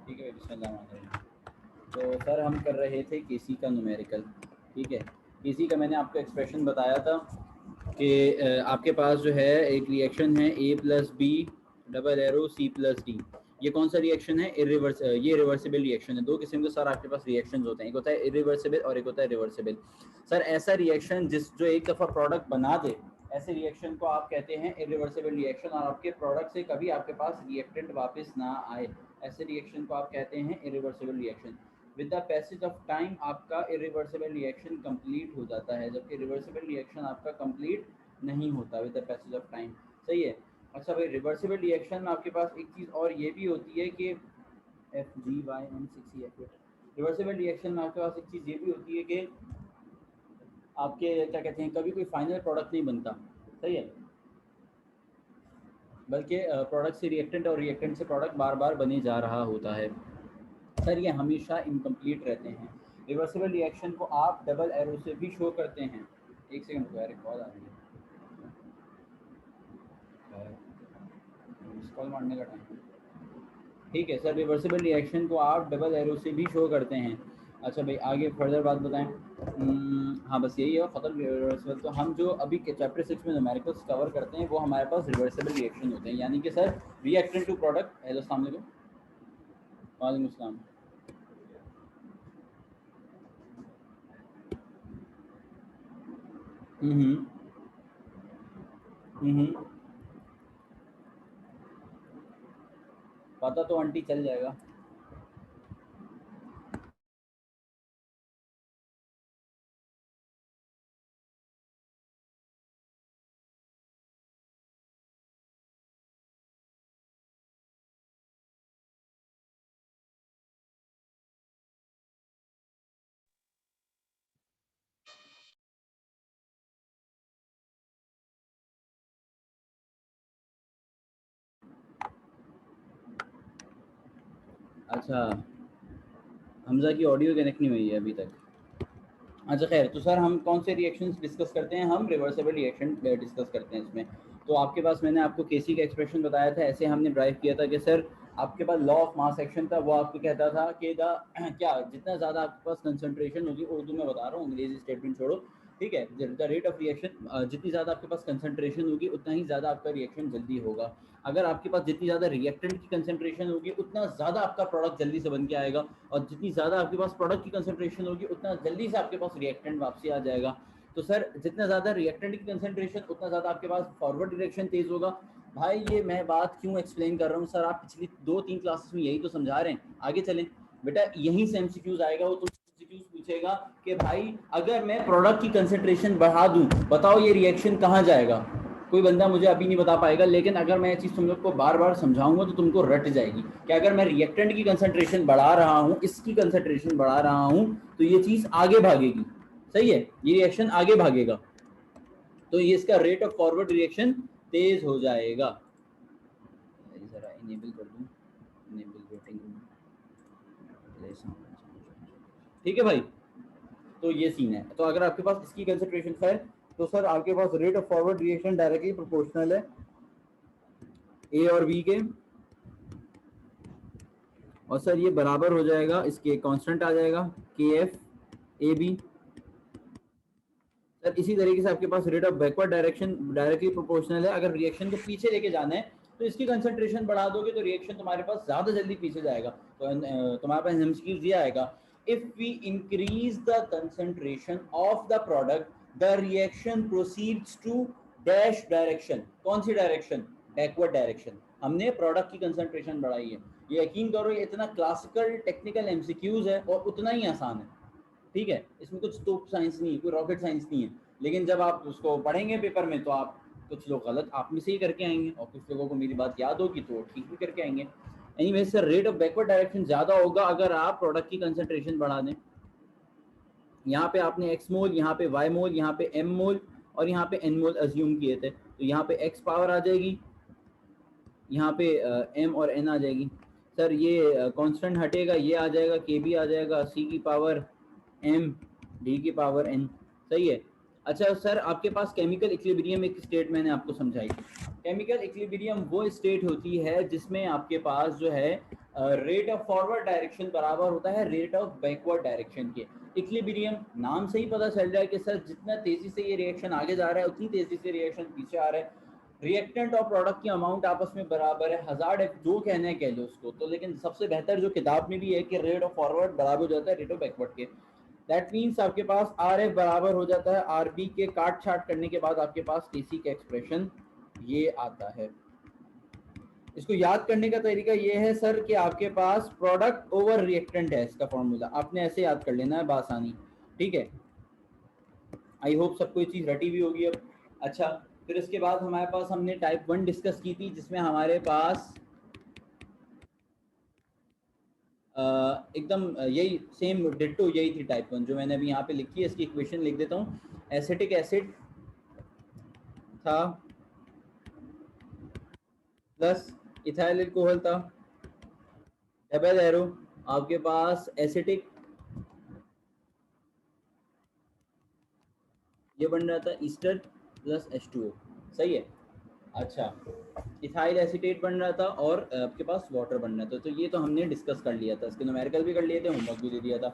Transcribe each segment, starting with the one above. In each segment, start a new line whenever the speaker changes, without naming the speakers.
ठीक है, बिस्मिल्लाह। तो सर हम कर रहे थे केसी का न्यूमेरिकल। ठीक है, केसी का मैंने आपको एक्सप्रेशन बताया था कि आपके पास जो है एक रिएक्शन है A plus B double arrow C plus D. ये कौन सा रिएक्शन है? ये रिवर्सिबल रिएक्शन है। दो किस्म के सर आपके पास रिएक्शंस होते हैं, एक होता है इरिवर्सिबल और एक होता है रिवर्सिबल। सर ऐसा रिएक्शन जो एक दफ़ा प्रोडक्ट बना दे, ऐसे रिएक्शन को आप कहते हैं इरिवर्सिबल रिएक्शन, और आपके प्रोडक्ट से कभी आपके पास रिएक्टेंट वापस ना आए, ऐसे रिएक्शन को आप कहते हैं irreversible reaction. With the passage of time आपका इरिवर्सिबल रिएक्शन कंप्लीट हो जाता है, जबकि रिवर्सिबल रिएक्शन आपका कंप्लीट नहीं होता with the passage of time. सही है। अच्छा भाई, रिवर्सिबल रिएक्शन में आपके पास एक चीज़ और ये भी होती है कि FGYM6EF, रिवर्सिबल रिएक्शन में आपके पास एक चीज़ ये भी होती है कि आपके क्या कहते हैं, कभी कोई फाइनल प्रोडक्ट नहीं बनता। सही है, बल्कि प्रोडक्ट से रिएक्टेंट और रिएक्टेंट से प्रोडक्ट बार बार बने जा रहा होता है। सर ये हमेशा इनकम्प्लीट रहते हैं। रिवर्सिबल रिएक्शन को आप डबल एरो से भी शो करते हैं। एक सेकंड रुको यार, एक कॉल आ रही है, कॉल मारने का टाइम। ठीक है सर, रिवर्सिबल रिएक्शन को आप डबल एरो से भी शो करते हैं। अच्छा भाई, आगे फर्दर बात बताएं। हाँ बस यही है, ख़त्म रिवर्सिबल। तो हम जो अभी के चैप्टर 6 में न्यूमेरिकल्स कवर करते हैं वो हमारे पास रिवर्सिबल रिएक्शन होते हैं, यानी कि sir reactant to product. Hello, अस्सलाम वालेकुम। वालेकुम अस्सलाम। हम्म हम्म पता तो आंटी चल जाएगा। अच्छा, हमज़ा की ऑडियो कनेक्ट नहीं हुई है अभी तक। अच्छा खैर, तो सर हम कौन से रिएक्शंस डिस्कस करते हैं? हम रिवर्सिबल रिएक्शन डिस्कस करते हैं इसमें। तो आपके पास मैंने आपको केसी का एक्सप्रेशन बताया था, ऐसे हमने ड्राइव किया था कि सर आपके पास लॉ ऑफ मास एक्शन था, वो आपको कहता था कि क्या जितना ज़्यादा आपके पास कंसंट्रेशन होगी, उर्दू में बता रहा हूँ, अंग्रेजी स्टेटमेंट छोड़ो। ठीक है, द रेट ऑफ रिएक्शन, जितनी ज़्यादा आपके पास कंसंट्रेशन होगी उतना ही ज़्यादा आपका रिएक्शन जल्दी होगा। अगर आपके पास जितनी ज़्यादा रिएक्टेंट की कंसंट्रेशन होगी उतना ज़्यादा आपका प्रोडक्ट जल्दी से बन के आएगा, और जितनी ज़्यादा आपके पास प्रोडक्ट की कंसंट्रेशन होगी उतना जल्दी से आपके पास रिएक्टेंट वापसी आ जाएगा। तो सर जितना ज़्यादा रिएक्टेंट की कंसंट्रेशन उतना ज़्यादा आपके पास फॉरवर्ड डायरेक्शन तेज़ होगा। भाई ये मैं बात क्यों एक्सप्लेन कर रहा हूँ सर, आप पिछली 2-3 क्लासेस में यही तो समझा रहे हैं। आगे चलें बेटा, यहीं से एमसीक्यूज आएगा, वो तुमसे एमसीक्यूज पूछेगा कि भाई अगर मैं प्रोडक्ट की कंसंट्रेशन बढ़ा दूं, बताओ ये रिएक्शन कहाँ जाएगा। कोई बंदा मुझे अभी नहीं बता पाएगा, लेकिन अगर मैं ये चीज़ तुम लोग को बार बार समझाऊंगा तो तुमको रट जाएगी कि अगर मैं रिएक्टेंट की कंसंट्रेशन बढ़ा रहा हूँ, इसकी कंसंट्रेशन बढ़ा रहा हूँ, तो ये चीज़ आगे भागेगी। सही है, ये रिएक्शन आगे भागेगा, तो ये इसका रेट ऑफ फॉरवर्ड रिएक्शन तेज हो जाएगा। जरा इनेबल कर दूं, इनेबल वेटिंग रूम। ठीक है भाई, तो ये सीन है। तो अगर आपके पास इसकी कंसंट्रेशन है तो सर आपके पास rate of forward reaction directly proportional है ए और बी के, और सर ये बराबर हो जाएगा, इसके कांस्टेंट आ जाएगा के एफ ए बी। सर इसी तरीके से आपके पास rate of backward direction directly proportional है। अगर रिएक्शन को पीछे लेके जाना है तो इसकी कंसंट्रेशन बढ़ा दोगे तो रिएक्शन तुम्हारे पास ज़्यादा जल्दी पीछे जाएगा। तो तुम्हारे पास एमसीक्यू दिया आएगा, if we increase the concentration of the product the reaction proceeds to dash direction. कौन सी डायरेक्शन? Backward direction. हमने प्रोडक्ट की कंसंट्रेशन बढ़ाई है। ये यकीन करो, ये इतना क्लासिकल टेक्निकल एमसीक्यूज है और उतना ही आसान है। ठीक है, इसमें कुछ तो साइंस नहीं है, कोई रॉकेट साइंस नहीं है, लेकिन जब आप उसको पढ़ेंगे पेपर में तो आप कुछ लोग गलत आप में से ही करके आएंगे और कुछ लोगों को मेरी बात याद होगी तो ठीक भी करके आएंगे। Anyway sir, rate of backward direction ज़्यादा होगा अगर आप प्रोडक्ट की कंसंट्रेशन बढ़ा दें। यहाँ पे आपने एक्स मोल, यहाँ पे वाई मोल, यहाँ पे एम मोल और यहाँ पे एन मोल अज्यूम किए थे, तो यहाँ पे एक्स पावर आ जाएगी, यहाँ पे एम और एन आ जाएगी। सर ये कांस्टेंट हटेगा, ये आ जाएगा के बी आ जाएगा, सी की पावर एम डी की पावर एन। सही है। अच्छा सर, आपके पास केमिकल इक्विलिब्रियम एक स्टेट मैंने आपको समझाई। केमिकल इक्विलिब्रियम वो स्टेट होती है जिसमें आपके पास जो है रेट ऑफ फॉरवर्ड डायरेक्शन बराबर होता है रेट ऑफ बैकवर्ड डायरेक्शन के। इक्विलिब्रियम नाम से ही पता चल रहा है कि सर जितना तेजी से ये रिएक्शन आगे जा रहा है उतनी तेजी से रिएक्शन पीछे आ रहा है। रिएक्टेंट और प्रोडक्ट की अमाउंट आपस में बराबर है, हजार्ड जो कहना है कह लो उसको तो, लेकिन सबसे बेहतर जो किताब में भी है कि रेट ऑफ फॉरवर्ड बराबर हो जाता है रेट ऑफ बैकवर्ड के। दैट मीन्स आपके पास आर एफ बराबर हो जाता है आर बी के, काट छाट करने के बाद आपके पास टीसी का एक्सप्रेशन ये आता है। इसको याद करने का तरीका ये है सर कि आपके पास प्रोडक्ट ओवर रिएक्टेंट है, इसका फॉर्मूला आपने ऐसे याद कर लेना है बासानी, ठीक है। आई होप सबको ये चीज रटी हुई होगी अब। अच्छा, फिर इसके बाद हमारे पास हमने टाइप 1 डिस्कस की थी जिसमें हमारे पास एकदम यही सेम डिट्टो यही थी टाइप 1 जो मैंने अभी यहाँ पे लिखी है। इसकी इक्वेशन लिख देता हूँ। एसिटिक एसिड था प्लस इथाइल अल्कोहल था, डबल एरो आपके पास एसिटिक ये बन रहा था ईस्टर प्लस H2O, सही है। अच्छा, इथाइल एसीटेट बन रहा था और आपके पास वाटर बन रहा था। तो ये तो हमने डिस्कस कर लिया था, इसके न्यूमेरिकल भी कर लिए थे, होमवर्क भी दे दिया था।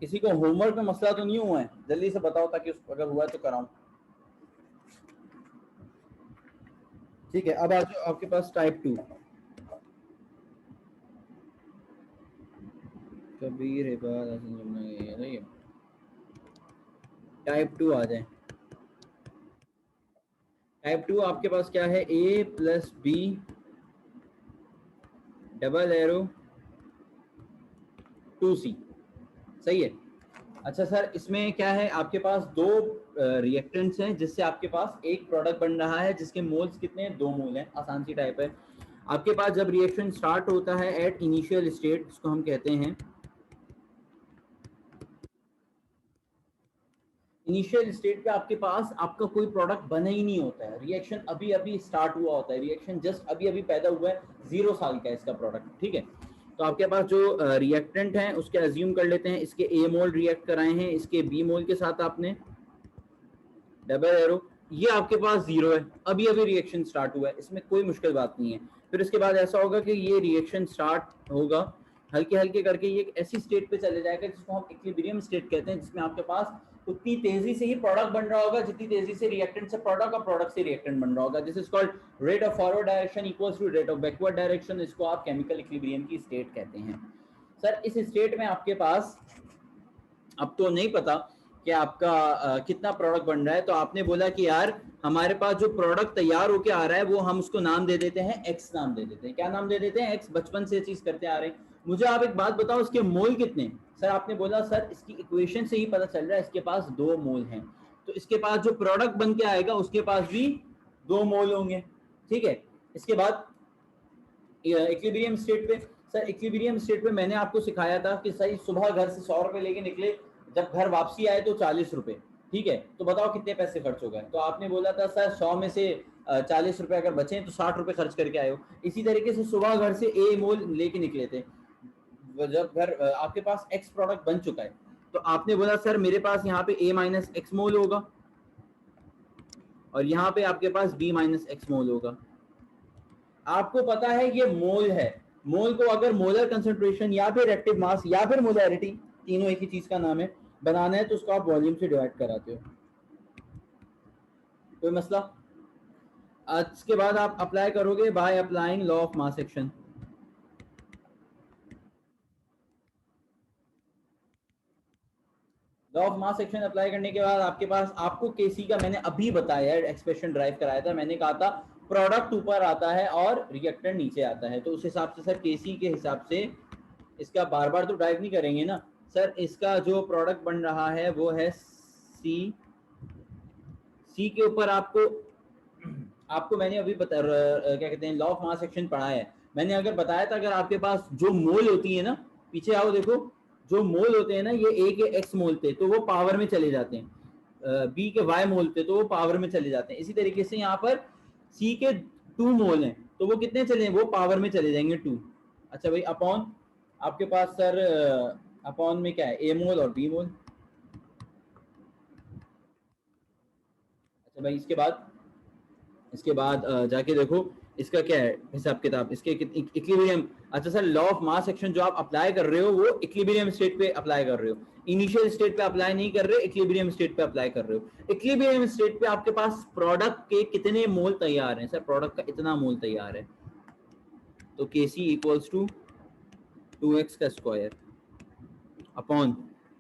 किसी को होमवर्क में मसला तो नहीं हुआ है? जल्दी से बताओ ताकि अगर हुआ तो कराऊं। ठीक है, अब आ जाओ आपके पास टाइप 2। कबीर है बात, टाइप 2 आ जाए। टाइप 2 आपके पास क्या है, A plus B double arrow 2C, सही है। अच्छा सर, इसमें क्या है, आपके पास दो रिएक्टेंट्स हैं जिससे आपके पास एक प्रोडक्ट बन रहा है जिसके मोल्स कितने हैं, 2 मोल हैं। आसान सी टाइप है। आपके पास जब रिएक्शन स्टार्ट होता है एट इनिशियल स्टेट, इसको हम कहते हैं इनिशियल स्टेट पे आपके पास आपका कोई प्रोडक्ट बना ही नहीं होता है, रिएक्शन अभी अभी स्टार्ट हुआ होता है, रिएक्शन जस्ट अभी अभी पैदा हुआ है, 0 साल का है इसका प्रोडक्ट, ठीक है। तो आपके पास जो रिएक्टेंट हैं उसके अज्यूम कर लेते हैं, इसके ए मोल रिएक्ट कराए हैं इसके बी मोल के साथ आपने, डबल एरो, ये आपके पास 0 है, अभी अभी रिएक्शन स्टार्ट हुआ है, इसमें कोई मुश्किल बात नहीं है। फिर इसके बाद ऐसा होगा कि ये रिएक्शन स्टार्ट होगा, हल्के हल्के करके ये एक ऐसी स्टेट पे चले जाएगा जिसको हम इक्विलिब्रियम स्टेट कहते हैं, जिसमें आपके पास उतनी तेजी से ही प्रोडक्ट बन रहा होगा जितनी तेजी से रिएक्टेंट से प्रोडक्ट और प्रोडक्ट से रिएक्टेंट बन रहा होगा। This is called rate of forward direction equals to rate of backward direction. इसको आप केमिकल इक्विलिब्रियम की स्टेट कहते हैं। सर इस स्टेट में आपके पास अब तो नहीं पता कि आपका कितना प्रोडक्ट बन रहा है, तो आपने बोला कि यार हमारे पास जो प्रोडक्ट तैयार होके आ रहा है वो हम उसको नाम दे देते हैं एक्स, नाम दे देते हैं। क्या नाम दे देते हैं? एक्स। बचपन से चीज करते आ रहे हैं। मुझे आप एक बात बताओ, इसके मोल कितने? सर आपने बोला सर इसकी इक्वेशन से ही पता चल रहा है इसके पास 2 मोल हैं, तो इसके पास जो प्रोडक्ट बन के आएगा उसके पास भी 2 मोल होंगे, ठीक है। इसके बाद इक्विलिब्रियम स्टेट पे, सर इक्विलिब्रियम स्टेट पे मैंने आपको सिखाया था कि सही सुबह घर से 100 रुपए लेके निकले, जब घर वापसी आए तो 40 रुपए, ठीक है। तो बताओ कितने पैसे खर्च हो गए? तो आपने बोला था सर 100 में से 40 रुपए अगर बचे तो 60 रुपए खर्च करके आए हो। इसी तरीके से सुबह घर से ए मोल लेके निकले थे, जब घर आपके पास एक्स प्रोडक्ट बन चुका है तो आपने बोला सर मेरे पास यहाँ पे ए माइनस एक्स मोल होगा और यहाँ पे आपके पास बी माइनस एक्स मोल होगा। आपको पता है ये मोल है, मोल को अगर मोलर कंसंट्रेशन या फिर एक्टिव मास या फिर मोलैरिटी, तीनों एक ही चीज का नाम है, बनाना है तो उसको आप वॉल्यूम से डिवाइड कराते हो, कोई मसला? इसके बाद आप अप्लाई करोगे by applying law of mass action. Law of mass action apply करने के बाद आपके पास, आपको केसी का मैंने अभी बताया एक्सप्रेशन ड्राइव कराया था, मैंने कहा था प्रोडक्ट ऊपर आता है और रिएक्टेंट नीचे आता है, तो उस हिसाब से सर केसी के हिसाब से इसका बार बार तो ड्राइव नहीं करेंगे ना सर। इसका जो प्रोडक्ट बन रहा है वो है सी, सी के ऊपर आपको आपको मैंने अभी क्या कहते हैं लॉ ऑफ मास एक्शन पढ़ाया है। मैंने अगर बताया था अगर आपके पास जो मोल होती है ना, पीछे आओ देखो, जो मोल होते हैं ना ये ए के एक्स मोल थे तो वो पावर में चले जाते हैं, बी के वाई मोल थे तो वो पावर में चले जाते हैं। इसी तरीके से यहाँ पर सी के 2 मोल हैं तो वो कितने चले, वो पावर में चले जाएंगे 2। अच्छा भाई, अपॉन आपके पास सर अपॉन में क्या है, ए मोल और बी मोल। अच्छा भाई, इसके बाद जाके देखो इसका क्या है हिसाब किताब, इसके इक्विलिब्रियम। अच्छा sir, law of mass action जो आप अप्लाई कर रहे हो वो इक्विलिब्रियम स्टेट पे अप्लाई कर रहे हो, इनिशियल स्टेट पे अप्लाई नहीं कर रहे, इक्विलिब्रियम स्टेट पे अप्लाई कर रहे हो। इक्विलिब्रियम स्टेट पे आपके पास प्रोडक्ट के कितने मोल तैयार हैं? सर प्रोडक्ट का इतना मोल तैयार है, तो Kc इक्वल्स टू 2x का square upon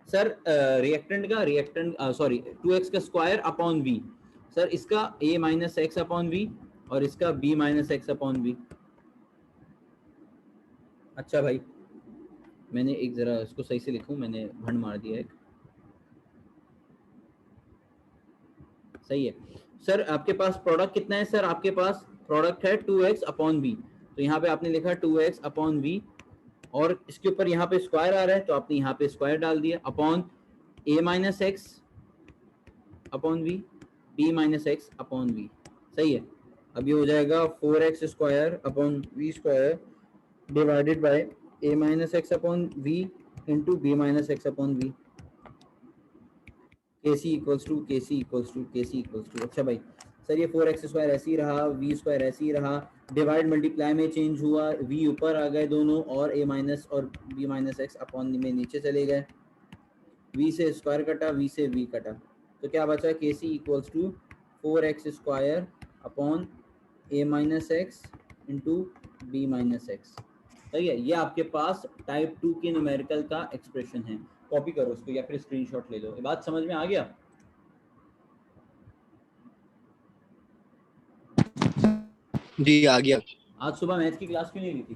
sir reactant sorry 2x का स्क्वायर अपॉन v, सर इसका a minus X upon V और इसका b minus X upon V. अच्छा भाई, मैंने एक जरा इसको सही से लिखूं, मैंने भंड मार दिया एक, सही है। सर आपके पास प्रोडक्ट कितना है? सर आपके पास प्रोडक्ट है 2x अपॉन वी, तो यहाँ पे आपने लिखा 2x अपॉन वी और इसके ऊपर यहाँ पे स्क्वायर आ रहा है तो आपने यहाँ पे स्क्वायर डाल दिया upon a minus X upon V, b minus X upon V, सही है। अब ये हो जाएगा 4x square upon V square divided by a minus X upon V into B minus X upon V. Kc equals to Kc equals to Kc equals to, अच्छा भाई sir ये 4x square ऐसे ही रहा, v स्क्वायर ऐसे ही रहा, divide multiply में change हुआ, v ऊपर आ गए दोनों और a माइनस और b माइनस एक्स अपॉन में नीचे चले गए, v से स्क्वायर कटा, v से v कटा, तो क्या बचा? Kc equals to 4x square upon a minus X into B minus X, सही है। ये आपके पास टाइप 2 के न्यूमेरिकल का एक्सप्रेशन है, कॉपी करो उसको या फिर स्क्रीनशॉट ले लो। ये बात समझ में आ गया?
जी आ गया।
आज सुबह मैथ की क्लास क्यों नहीं ली थी?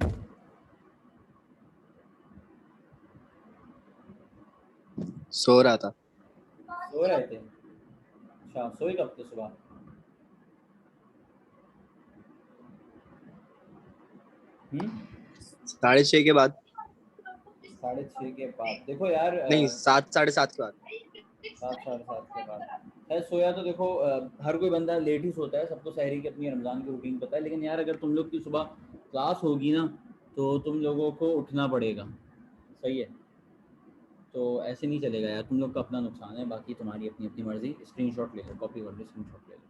सो रहा था।
सो रहे थे? अच्छा, सोए कब थे सुबह? हम्म,
6:30 के बाद।
6:30 के बाद? देखो यार
नहीं, 7 7:30 के बाद।
7 7:30 के बाद खैर सोया तो देखो हर कोई बंदा लेट ही सोता है, सबको सहरी की अपनी रमजान की रूटीन पता है, लेकिन यार अगर तुम लोग की सुबह क्लास होगी ना तो तुम लोगों को उठना पड़ेगा, सही है। तो ऐसे नहीं चलेगा यार, तुम लोग का अपना नुकसान है, बाकी तुम्हारी अपनी अपनी मर्जी। स्क्रीनशॉट ले लो, कॉपी कर लो, स्क्रीनशॉट ले लो।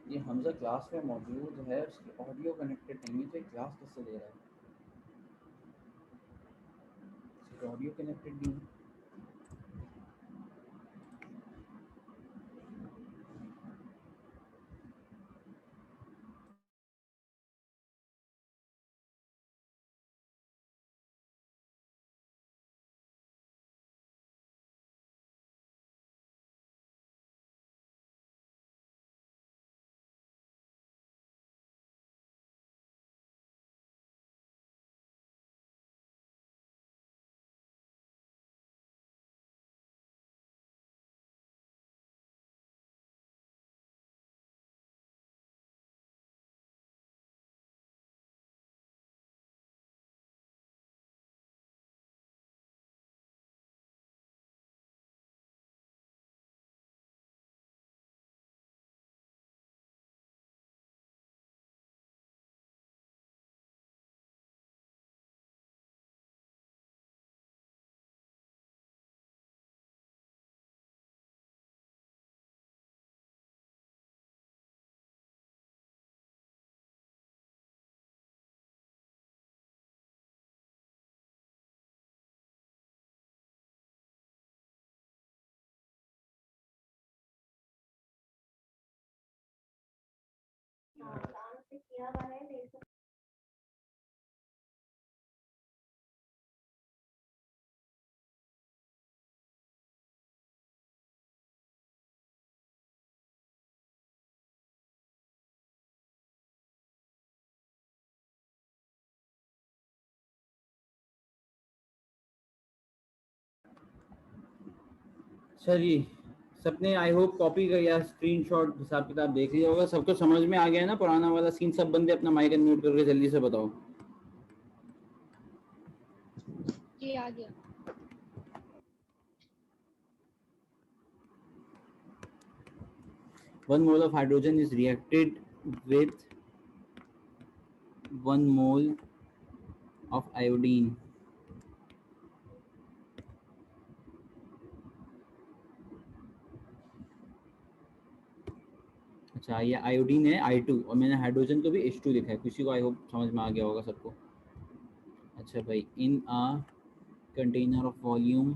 ये हमजा क्लास में मौजूद है, उसकी ऑडियो कनेक्टेड नहीं है, तो ये क्लास कैसे ले रहा है? इसकी ऑडियो कनेक्टेड नहीं है। सर जी सबने आई होप कॉपी का या स्क्रीनशॉट हिसाब किताब देख लिया होगा, सबको समझ में आ गया है ना पुराना वाला सीन? सब बंदे अपना माइक अनम्यूट करके जल्दी से बताओ।
जी आ गया।
One mole of hydrogen is reacted with 1 mole of iodine. अच्छा ये आयोडीन है I2 और मैंने हाइड्रोजन को भी H2 लिखा है, किसी को आई होप समझ में आ गया होगा सबको। अच्छा भाई, in a container of volume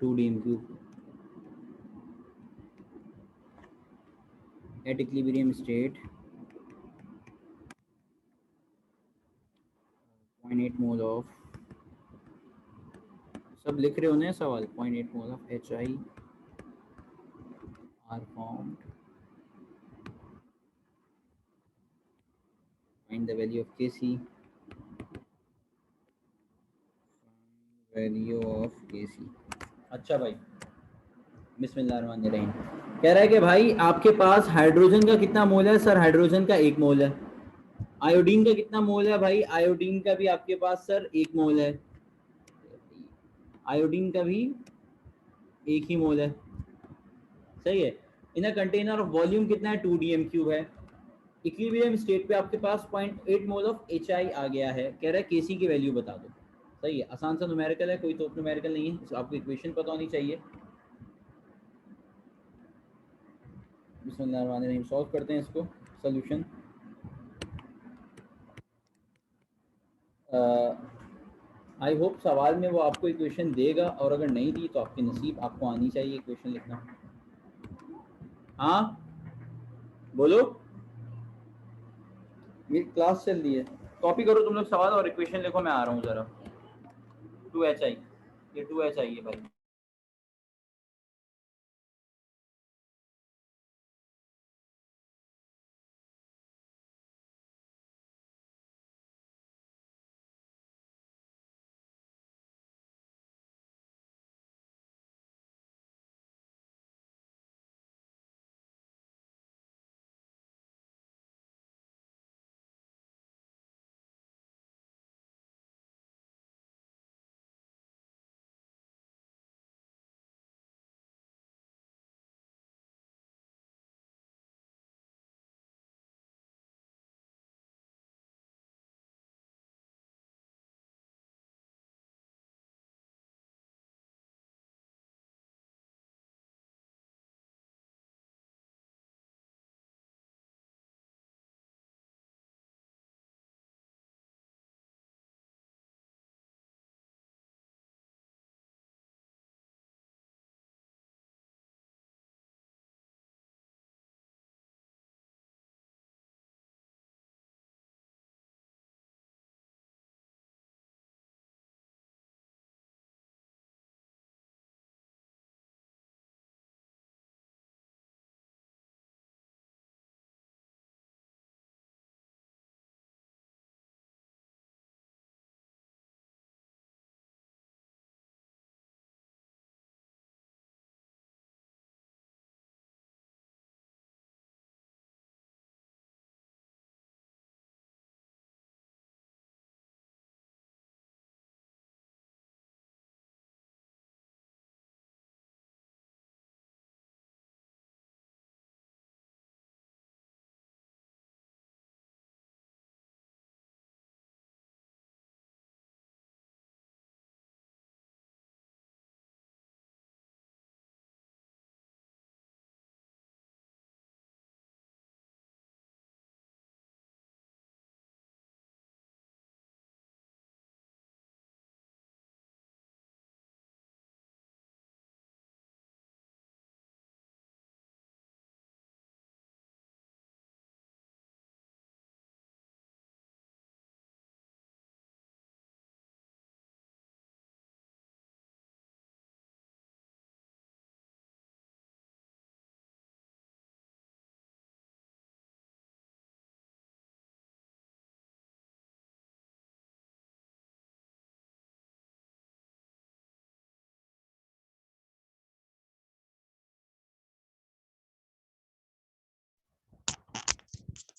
two D M cube at equilibrium state 0.8 mole of, सब लिख रहे होने सवाल, 0.8 mole of HI are formed, find the value of Kc, value of Kc। अच्छा भाई, बिस्मिल्लाहिर्रहमानिर्रहीम। कह रहा है कि भाई आपके पास हाइड्रोजन का कितना मोल है? सर हाइड्रोजन का 1 मोल है। आयोडीन का कितना मोल है? भाई आयोडीन का भी आपके पास सर 1 मोल है। आयोडीन का भी 1 ही मोल है, सही है। इन अ कंटेनर ऑफ वॉल्यूम कितना है? 2 डीएम क्यूब है। इक्विलिब्रियम स्टेट पे आपके पास 0.8 मोल ऑफ HI आ गया है। कह रहा है Kc की वैल्यू बता दो। सही है, आसान सा न्यूमेरिकल है, कोई तो न्यूमेरिकल नहीं है, आपको इक्वेशन पता होनी चाहिए। बिस्मिल्लाहिर्रहमानिर्रहीम, सॉल्व करते हैं इसको। सोल्यूशन आई होप सवाल में वो आपको इक्वेशन देगा, और अगर नहीं दी तो आपकी नसीब, आपको आनी चाहिए इक्वेशन लिखना। हाँ बोलो, मेरी क्लास चल रही है। कॉपी करो तुम लोग सवाल और इक्वेशन लिखो, मैं आ रहा हूँ ज़रा। 2HI, ये 2HI है भाई।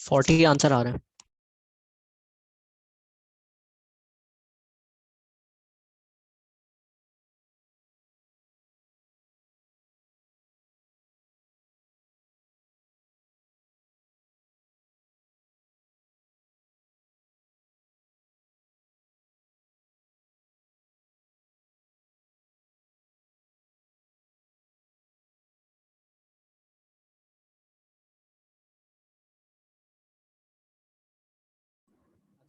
फोर्टी आंसर आ रहे हैं।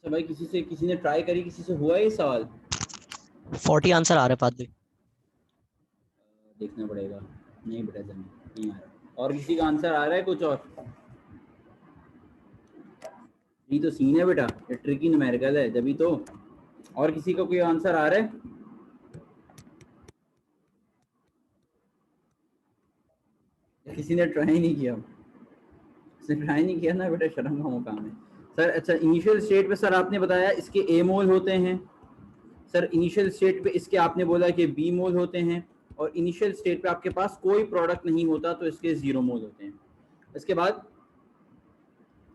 अच्छा भाई, किसी ने ट्राई करी, किसी से हुआ ये सवाल?
40 आंसर आ रहे पादरी।
देखना पड़ेगा। नहीं बेटा जल्दी नहीं आ रहा। और किसी का आंसर आ रहा है कुछ और? ये तो सीन है बेटा, ये ट्रिकी न्यूमेरिकल है जभी तो। और किसी का कोई आंसर आ रहा है? किसी ने ट्राई नहीं किया? इसने ट्राई नहीं किया ना बेटा, शर्म का मुकाम है सर। अच्छा, इनिशियल स्टेट पे सर आपने बताया इसके ए मोल होते हैं सर। इनिशियल स्टेट पे इसके आपने बोला कि बी मोल होते हैं, और इनिशियल स्टेट पे आपके पास कोई प्रोडक्ट नहीं होता तो इसके 0 मोल होते हैं। इसके बाद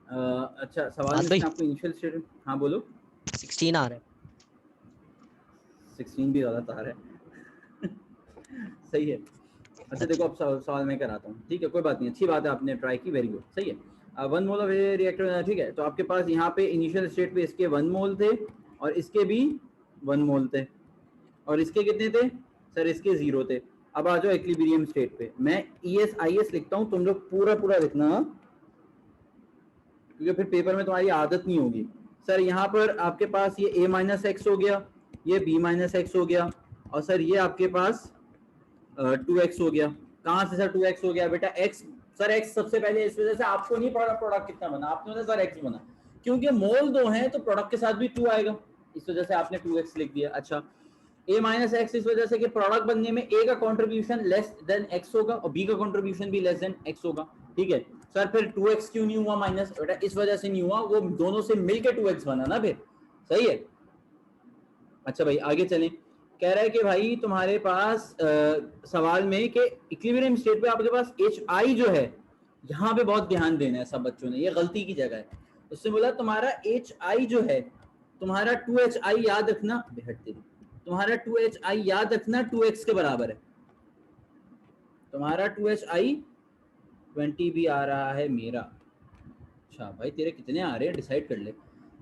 अच्छा सवाल में आपको इनिशियल स्टेट, हाँ बोलो।
16 आ रहा है।
16 भी ज़्यादा तार है। सही है। अच्छा देखो, अब सवाल मैं कराता हूँ, ठीक है, कोई बात नहीं, अच्छी बात है, आपने ट्राई की, वेरी गुड, सही है। 1 मोल ऑफ रिएक्टर, ठीक है। तो आपके पास यहाँ पे इनिशियल स्टेट पे इसके 1 मोल थे और इसके भी 1 मोल थे, और इसके कितने थे सर? इसके 0 थे। अब आ जाओ इक्विलिब्रियम स्टेट पे। मैं ES लिखता हूँ, तुम लोग पूरा लिखना, क्योंकि फिर पेपर में तुम्हारी आदत नहीं होगी। सर यहाँ पर आपके पास ये A-x हो गया, ये B-x हो गया, और सर ये आपके पास 2x हो गया। कहाँ से सर 2x हो गया बेटा? x, सर x सबसे पहले इस वजह से आपको नहीं पता प्रोडक्ट कितना बना, आपने बोला सर x बना, क्योंकि मोल 2 हैं तो प्रोडक्ट के साथ भी 2 आएगा, इस वजह से आपने 2x लिख दिया। अच्छा, A-x इस वजह से कि प्रोडक्ट बनने में A का कंट्रीब्यूशन लेस देन x होगा और B का कंट्रीब्यूशन भी लेस देन x होगा, ठीक है सर। फिर 2x क्यों नहीं हुआ माइनस? बेटा इस वजह से नहीं हुआ, वो दोनों से मिलकर 2x बना ना फिर, सही है। अच्छा भाई आगे चलें। कह रहा है कि भाई तुम्हारे पास सवाल में कि इक्विलिब्रियम स्टेट पे आपके पास HI जो है, यहाँ पे बहुत ध्यान देना है सब बच्चों ने, ये गलती की जगह है। उससे बोला तुम्हारा HI जो है, तुम्हारा 2HI याद रखना, बेहतरीन, तुम्हारा 2HI याद रखना 2x के बराबर है। तुम्हारा 2HI 20 भी आ रहा है मेरा। अच्छा भाई तेरे कितने आ रहे हैं डिसाइड कर ले,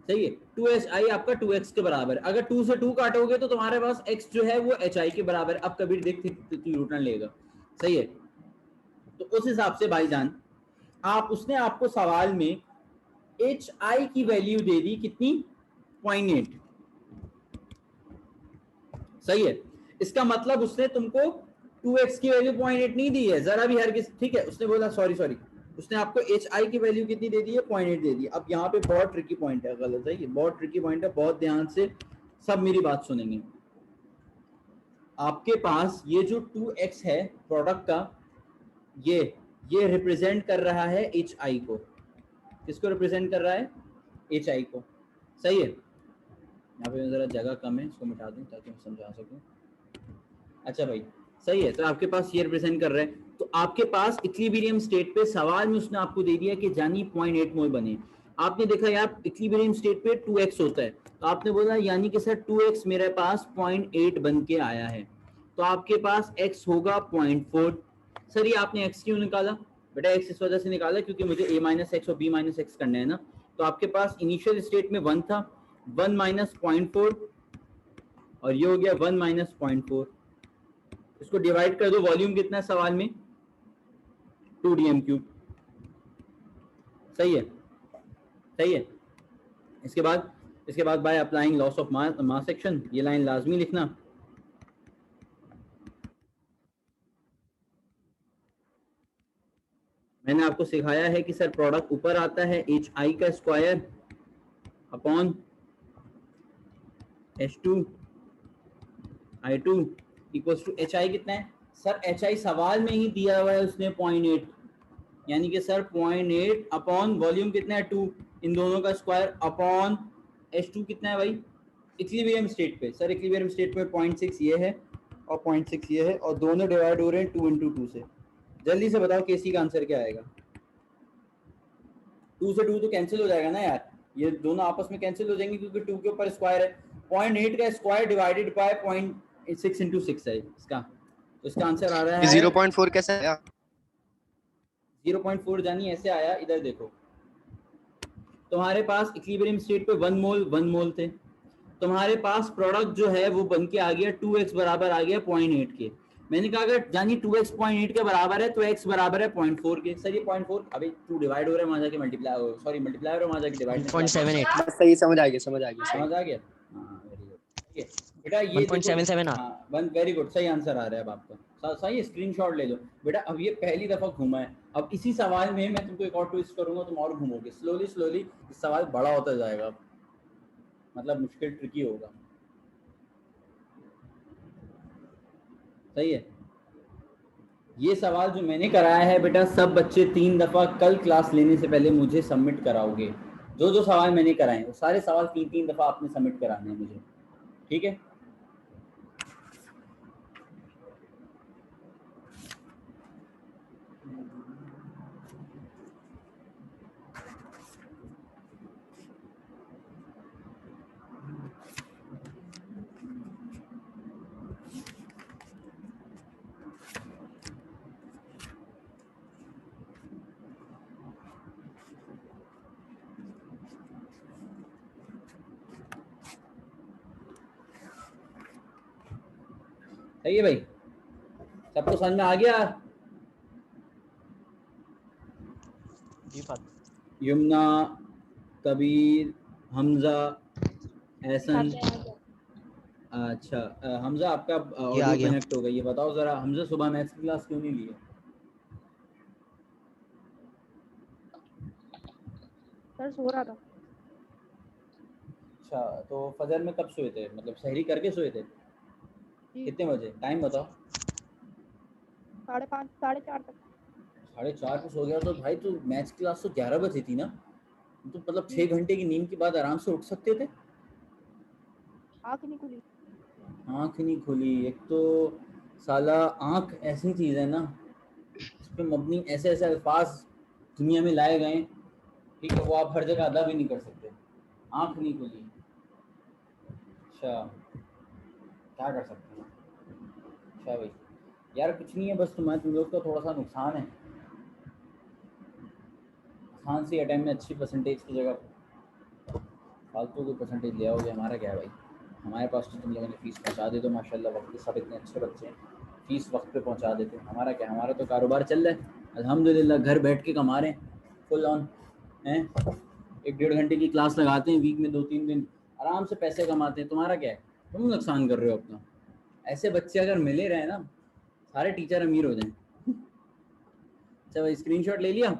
सही है। 2HI आपका 2x के बराबर है। अगर 2 से 2 काटोगे तो तुम्हारे पास x जो है वो HI के बराबर है। अब कभी देखते तू यूटर्न लेगा, सही है। तो उस हिसाब से भाईजान उसने आपको सवाल में HI की वैल्यू दे दी कितनी? 0.8, सही है। इसका मतलब उसने तुमको 2x की वैल्यू 0.8 नहीं दी है जरा भी, हर किस, ठीक है। उसने बोला सॉरी, उसने आपको HI की वैल्यू कितनी दे दी है? 0.8 दे दी। अब यहाँ पे बहुत ट्रिकी पॉइंट है, गलत है ये, बहुत ट्रिकी पॉइंट है, बहुत ध्यान से सब मेरी बात सुनेंगे। आपके पास ये जो 2x है प्रोडक्ट का, ये रिप्रेजेंट कर रहा है HI को। किसको रिप्रेजेंट कर रहा है? HI को, सही है। यहाँ पे जरा जगह कम है, इसको मिटा दूं ताकि मैं समझा सकूं। अच्छा भाई सही है, तो आपके पास ये रिप्रेजेंट कर रहे हैं। तो आपके पास इक्विलिब्रियम स्टेट पे सवाल में उसने आपको दे दिया कि जानी 0.8 मोल बने। आपने देखा यार इक्विलिब्रियम स्टेट पे 2x होता है, तो आपने बोला यानी कि सर 2x मेरे पास 0.8 बन के आया है, तो आपके पास x होगा 0.4। सर ये आपने x क्यों निकाला? बेटा x इस वजह से निकाला क्योंकि मुझे A-x और B-x करना है ना। तो आपके पास इनिशियल स्टेट में 1 था, 1 माइनस 0.4, और ये हो गया 1 माइनस 0.4। इसको डिवाइड कर दो, वॉल्यूम कितना है सवाल में? 2dm³, सही है, सही है। इसके बाद by applying loss of mass action, ये लाइन लाजमी लिखना। मैंने आपको सिखाया है कि सर प्रोडक्ट ऊपर आता है HI का square upon H2I2 equals to HI कितना है सर? HI सवाल में ही दिया हुआ है उसने 0.8, यानी कि सर 0.8 अपॉन वॉल्यूम कितना है 2, इन दोनों का स्क्वायर अपॉन H2 कितना है भाई इक्विलिब्रियम स्टेट पे? सर इक्विलिब्रियम स्टेट में 0.6 ये है और 0.6 ये है, और दोनों डिवाइड हो रहे हैं 2 into 2 से। जल्दी से बताओ केसी का आंसर क्या आएगा? 2 से 2 तो कैंसिल हो जाएगा ना यार, ये दोनों आपस में कैंसिल हो जाएंगे क्योंकि 2 के ऊपर स्क्वायर है। 0.8 का स्क्वायर डिवाइडेड बाय 0.6 into 6 है इसका, तो इसका आंसर आ रहा है
0.4 कैसे आया?
0.4 जानी ऐसे आया, इधर देखो, तुम्हारे पास इक्विलिब्रियम स्टेट पे 1 मोल थे, तुम्हारे पास प्रोडक्ट जो है वो बन के आ गया 2x बराबर आ गया 0.8 के। मैंने कहा अगर जानी 2x 0.8 के बराबर है तो x बराबर है 0.4 के। सर ये 0.4 अभी 2 डिवाइड हो रहा है, वहां जाके मल्टीप्लाई, सॉरी मल्टीप्लाई हो रहा है, वहां जाके डिवाइड
1.78
बस सही, समझ आ गया, समझ आ गया,
समझ आ गया। हाँ वेरी गुड। ठीक है बेटा, ये
1.77 आ
हाँ वन वेरी गुड, सही आंसर आ रहा है अब आपका। सही स्क्रीनशॉट ले लो बेटा। अब ये पहली दफा घूमा है, अब इसी सवाल में मैं तुमको एक और ट्विस्ट करूंगा, तुम और घूमोगे। स्लोली स्लोली सवाल बड़ा होता जाएगा, मतलब मुश्किल ट्रिकी होगा। सही है। ये सवाल जो मैंने कराया है बेटा, सब बच्चे 3 दफा कल क्लास लेने से पहले मुझे सबमिट कराओगे। जो जो सवाल मैंने कराए वो सारे सवाल 3-3 दफा आपने सबमिट कराने हैं मुझे, ठीक है। सही है भाई, सबको समझ में आ गया?
जी फादर।
यमुना, कबीर, हमजा, एहसन। अच्छा हमजा आपका
ये आ
ऑडियो
गया।
कनेक्ट हो गई, ये बताओ जरा हमजा सुबह मैथ्स की क्लास क्यों नहीं ली है?
सर सो रहा था।
अच्छा तो फजर में कब सोए थे, मतलब सहरी करके सोए थे?
जी
कितने बजे, टाइम बताओ।
5:30 4:30 तक।
4:30 पे सो गया तो भाई तो मैथ्स क्लास तो 11 बजे थी ना, तो मतलब
जी
6 घंटे की नींद के बाद आराम से उठ सकते थे।
आँख नहीं खुली।
आँख नहीं खुली, एक तो साला आँख ऐसी चीज़ है ना, इस पे मबनी ऐसे ऐसे अल्फाज दुनिया में लाए गए, ठीक है, वो आप हर जगह अदा भी नहीं कर सकते। आँख नहीं खुली, अच्छा क्या कर सकते हैं। अच्छा भाई यार कुछ नहीं है, बस तुम लोग का थोड़ा सा नुकसान है, आसान सी अटैम्प्ट में अच्छी परसेंटेज की जगह फालतू की परसेंटेज ले आओगे, हमारा क्या है भाई। हमारे पास तो तुम लोगों ने फ़ीस पहुंचा दी तो माशाल्लाह, वक्त के सब इतने अच्छे बच्चे हैं, फ़ीस वक्त पे पहुंचा देते। हमारा क्या, हमारा तो कारोबार चल रहा है अल्हम्दुलिल्लाह, घर बैठ के कमा रहे हैं फुल ऑन हैं। 1-1.5 घंटे की क्लास लगाते हैं वीक में 2-3 दिन, आराम से पैसे कमाते हैं। तुम्हारा क्या है, तुम नुकसान कर रहे हो अपना। ऐसे बच्चे अगर मिले रहे ना, सारे टीचर अमीर हो जाएं। अच्छा भाई स्क्रीनशॉट ले लिया?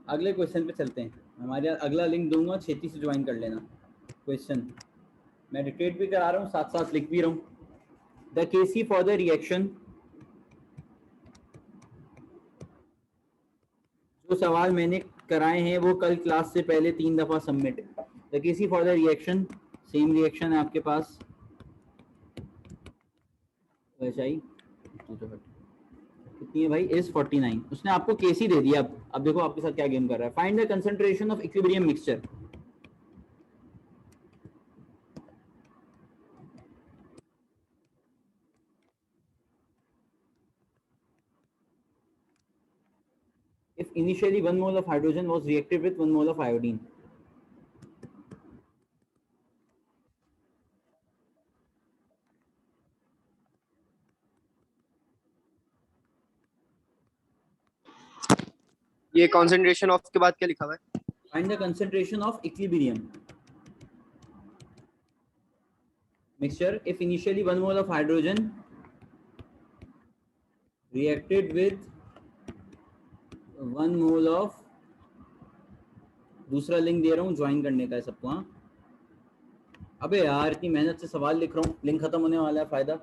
अगले क्वेश्चन पे चलते हैं। हमारे यहाँ अगला लिंक दूंगा, छेती से ज्वाइन कर लेना। क्वेश्चन मैं डिक्टेट भी करा रहा हूँ, साथ साथ लिख भी रहा हूँ। The KC for the reaction, जो सवाल मैंने कराए हैं वो कल क्लास से पहले 3 दफा submit. The KC for the reaction, same reaction है आपके पास, वैसा ही कितनी है भाई, इज 49। उसने आपको केसी दे दिया। अब देखो आपके साथ क्या गेम कर रहा है। Find the concentration of equilibrium mixture. if initially 1 mole of hydrogen was reacted with 1 mole of iodine.
ये कॉन्सेंट्रेशन ऑफ के बाद क्या लिखा हुआ है?
Find the concentration of equilibrium mixture if initially 1 mole of hydrogen reacted with 1 mole of, दूसरा link दे रहा हूँ ज्वाइन करने का है सबको। हाँ अबे यार इतनी मेहनत से सवाल लिख रहा हूँ, लिंक खत्म होने वाला है, फायदा।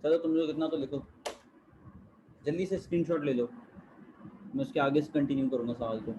चलो तुम लोग इतना तो लिखो, जल्दी से स्क्रीनशॉट ले लो, मैं उसके आगे से कंटिन्यू करूँगा सवाल को।